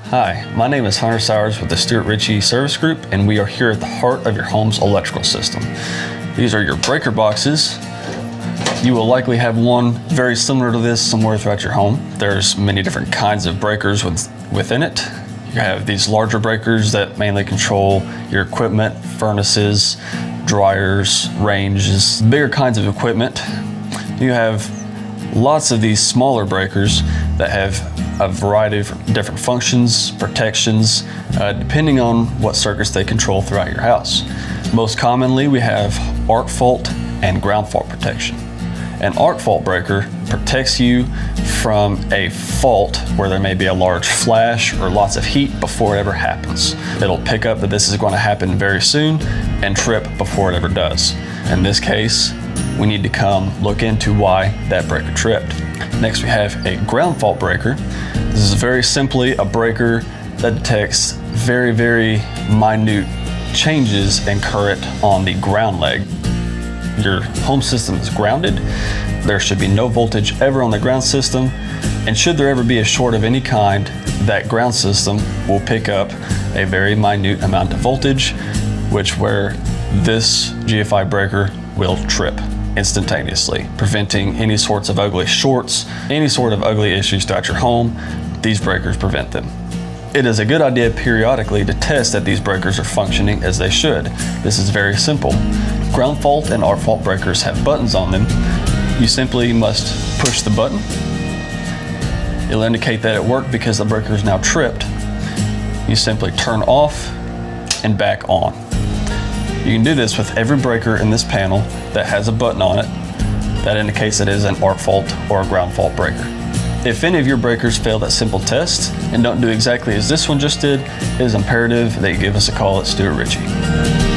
Hi, my name is Hunter Sowers with the Stuart Ritchie Service Group, and we are here at the heart of your home's electrical system. These are your breaker boxes. You will likely have one very similar to this somewhere throughout your home. There's many different kinds of breakers within it. You have these larger breakers that mainly control your equipment, furnaces, dryers, ranges, bigger kinds of equipment. You have lots of these smaller breakers that have a variety of different functions, protections, depending on what circuits they control throughout your house. Most commonly, we have arc fault and ground fault protection. An arc fault breaker protects you from a fault where there may be a large flash or lots of heat before it ever happens. It'll pick up that this is going to happen very soon and trip before it ever does. In this case, we need to come look into why that breaker tripped. Next, we have a ground fault breaker. This is very simply a breaker that detects very, very minute changes in current on the ground leg. Your home system is grounded. There should be no voltage ever on the ground system. And should there ever be a short of any kind, that ground system will pick up a very minute amount of voltage, where this GFI breaker will trip instantaneously, preventing any sorts of ugly shorts, any sort of ugly issues throughout your home. These breakers prevent them. It is a good idea periodically to test that these breakers are functioning as they should. This is very simple. Ground fault and arc fault breakers have buttons on them. You simply must push the button. It'll indicate that it worked because the breaker is now tripped. You simply turn off and back on. You can do this with every breaker in this panel that has a button on it that indicates it is an arc fault or a ground fault breaker. If any of your breakers fail that simple test and don't do exactly as this one just did, it is imperative that you give us a call at Stuart Ritchie.